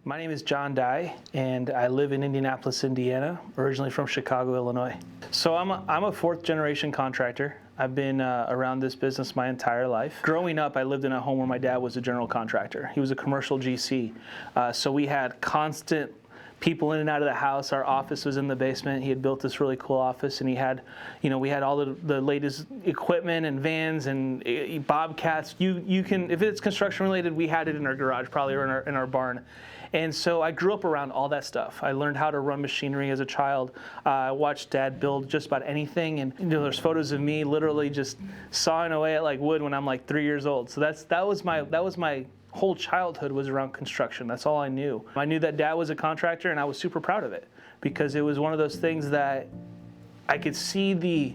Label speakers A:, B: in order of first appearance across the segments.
A: My name is John Dye, and I live in Indianapolis, Indiana, originally from Chicago, Illinois. So I'm a fourth generation contractor. I've been around this business my entire life. Growing up, I lived in a home where my dad was a general contractor. He was a commercial GC. So we had constant people in and out of the house. Our office was in the basement. He had built this really cool office, and he had, we had all the latest equipment and vans and Bobcats. You can, if it's construction related, we had it in our garage, probably, or in our barn. And so I grew up around all that stuff. I learned how to run machinery as a child. I watched Dad build just about anything, and there's photos of me literally just sawing away at like wood when I'm like 3 years old. So that was my whole childhood was around construction. That's all I knew. I knew that Dad was a contractor, and I was super proud of it because it was one of those things that I could see the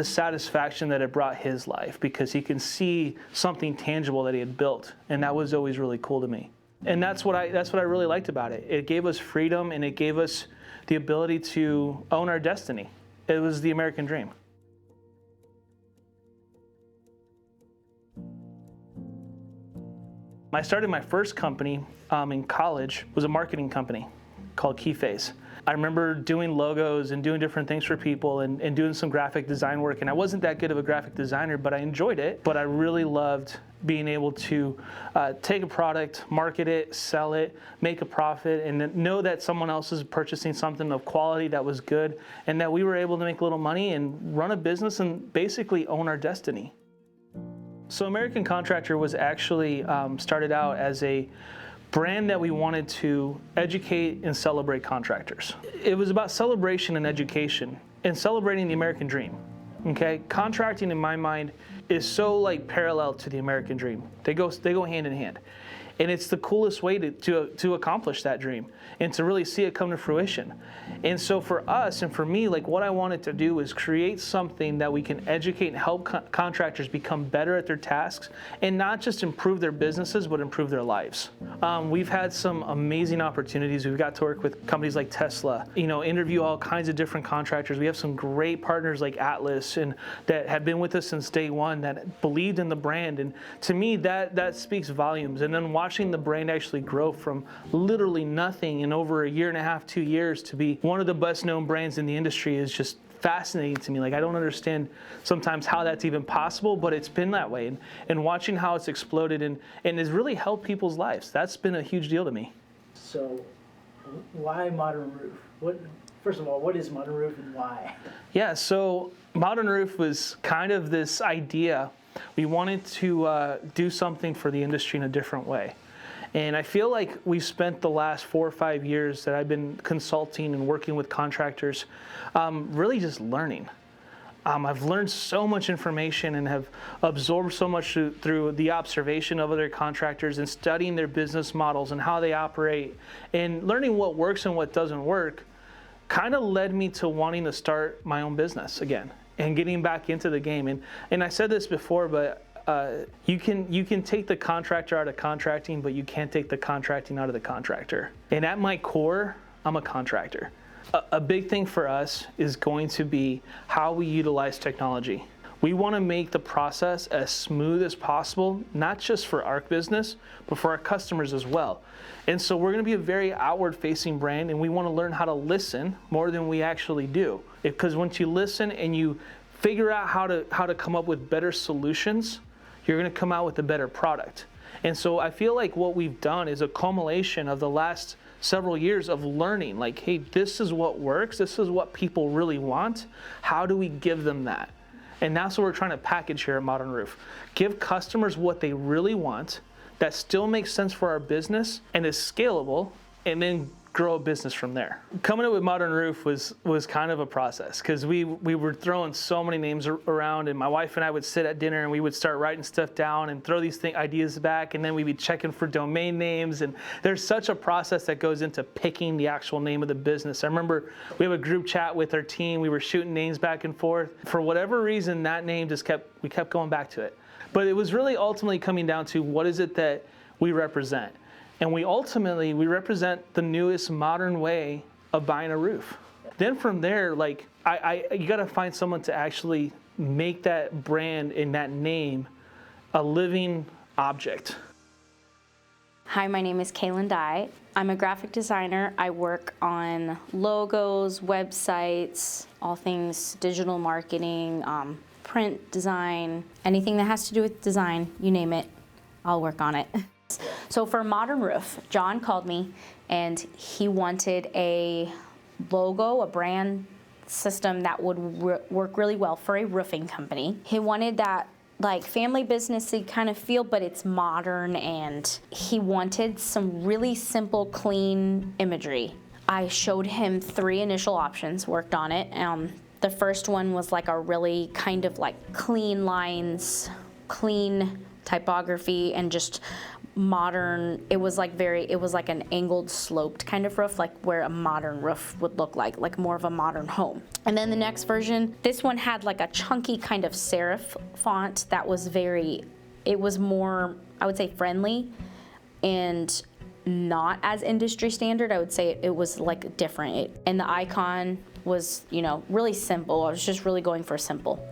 A: satisfaction that it brought his life, because he can see something tangible that he had built, and that was always really cool to me. And that's what I really liked about it. It gave us freedom, and it gave us the ability to own our destiny. It was the American dream. I started my first company in college. It was a marketing company called Keyphase. I remember doing logos and doing different things for people and doing some graphic design work. And I wasn't that good of a graphic designer, but I enjoyed it. But I really loved being able to take a product, market it, sell it, make a profit, and then know that someone else is purchasing something of quality that was good, and that we were able to make a little money and run a business and basically own our destiny. So American Contractor was actually started out as a brand that we wanted to educate and celebrate contractors. It was about celebration and education and celebrating the American dream. Okay, contracting in my mind is so like parallel to the American dream. They go hand in hand. And it's the coolest way to accomplish that dream and to really see it come to fruition. And so for us and for me, like what I wanted to do is create something that we can educate and help contractors become better at their tasks, and not just improve their businesses, but improve their lives. We've had some amazing opportunities. We've got to work with companies like Tesla, interview all kinds of different contractors. We have some great partners like Atlas and that have been with us since day one, that believed in the brand. And to me, that speaks volumes. And then watching the brand actually grow from literally nothing in over a year and a half, 2 years, to be one of the best known brands in the industry is just fascinating to me. Like, I don't understand sometimes how that's even possible, but it's been that way. And watching how it's exploded and has really helped people's lives, that's been a huge deal to me.
B: So why Modern Roof? First of all, what is Modern Roof and why?
A: Yeah, so Modern Roof was kind of this idea. We wanted to do something for the industry in a different way. And I feel like we've spent the last 4 or 5 years that I've been consulting and working with contractors, really just learning. I've learned so much information and have absorbed so much through the observation of other contractors and studying their business models and how they operate, and learning what works and what doesn't work kind of led me to wanting to start my own business again and getting back into the game. And I said this before, but you can take the contractor out of contracting, but you can't take the contracting out of the contractor. And at my core, I'm a contractor. A big thing for us is going to be how we utilize technology. We want to make the process as smooth as possible, not just for our business, but for our customers as well. And so we're going to be a very outward-facing brand, and we want to learn how to listen more than we actually do. Because once you listen and you figure out how to come up with better solutions, you're going to come out with a better product. And so I feel like what we've done is a culmination of the last several years of learning, like, hey, this is what works, this is what people really want, how do we give them that? And that's what we're trying to package here at Modern Roof. Give customers what they really want, that still makes sense for our business and is scalable, and then grow a business from there. Coming up with Modern Roof was kind of a process, because we were throwing so many names around, and my wife and I would sit at dinner and we would start writing stuff down and throw these ideas back, and then we'd be checking for domain names, and there's such a process that goes into picking the actual name of the business. I remember we have a group chat with our team, we were shooting names back and forth. For whatever reason, that name we kept going back to it. But it was really ultimately coming down to, what is it that we represent? And we represent the newest modern way of buying a roof. Then from there, you got to find someone to actually make that brand and that name a living object.
C: Hi, my name is Kaylin Dye. I'm a graphic designer. I work on logos, websites, all things digital marketing, print design, anything that has to do with design, you name it, I'll work on it. So for Modern Roof, John called me and he wanted a logo, a brand system that would work really well for a roofing company. He wanted that like family businessy kind of feel, but it's modern, and he wanted some really simple, clean imagery. I showed him 3 initial options, worked on it. The first one was like a really kind of like clean lines, clean typography, and just modern. It was like an angled, sloped kind of roof, like where a modern roof would look like more of a modern home. And then the next version, this one had like a chunky kind of serif font that was it was more, I would say, friendly and not as industry standard. I would say it was like different. And the icon was, really simple. I was just really going for simple.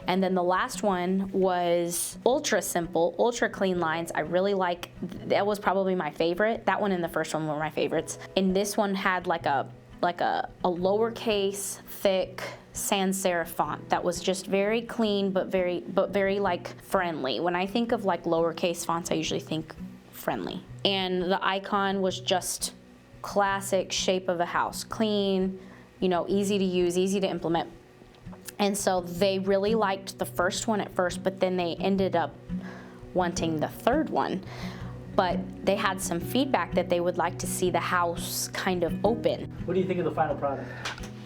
C: And then the last one was ultra simple, ultra clean lines. I really like, that was probably my favorite. That one and the first one were my favorites. And this one had like a lowercase, thick sans serif font that was just very clean, but very like friendly. When I think of like lowercase fonts, I usually think friendly. And the icon was just classic shape of a house, clean, easy to use, easy to implement. And so they really liked the first one at first, but then they ended up wanting the third one. But they had some feedback that they would like to see the house kind of open.
B: What do you think of the final product?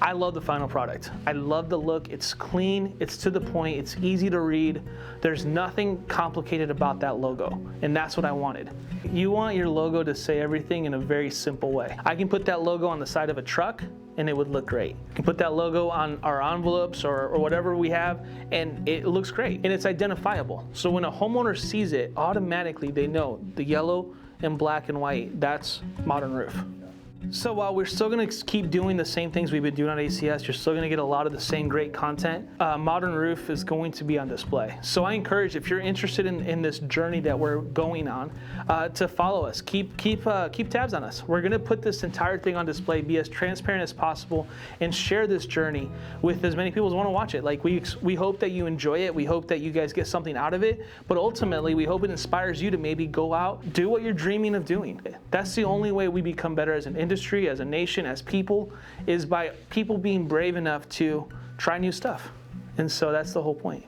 A: I love the final product. I love the look. It's clean, it's to the point, it's easy to read. There's nothing complicated about that logo, and that's what I wanted. You want your logo to say everything in a very simple way. I can put that logo on the side of a truck and it would look great. I can put that logo on our envelopes or whatever we have, and it looks great, and it's identifiable. So when a homeowner sees it, automatically they know the yellow and black and white, that's Modern Roof. So while we're still going to keep doing the same things we've been doing on ACS, you're still going to get a lot of the same great content. Modern Roof is going to be on display. So I encourage, if you're interested in this journey that we're going on, to follow us. Keep tabs on us. We're going to put this entire thing on display, be as transparent as possible, and share this journey with as many people as want to watch it. Like we hope that you enjoy it. We hope that you guys get something out of it. But ultimately, we hope it inspires you to maybe go out, do what you're dreaming of doing. That's the only way we become better as an industry, as a nation, as people, is by people being brave enough to try new stuff. And so that's the whole point.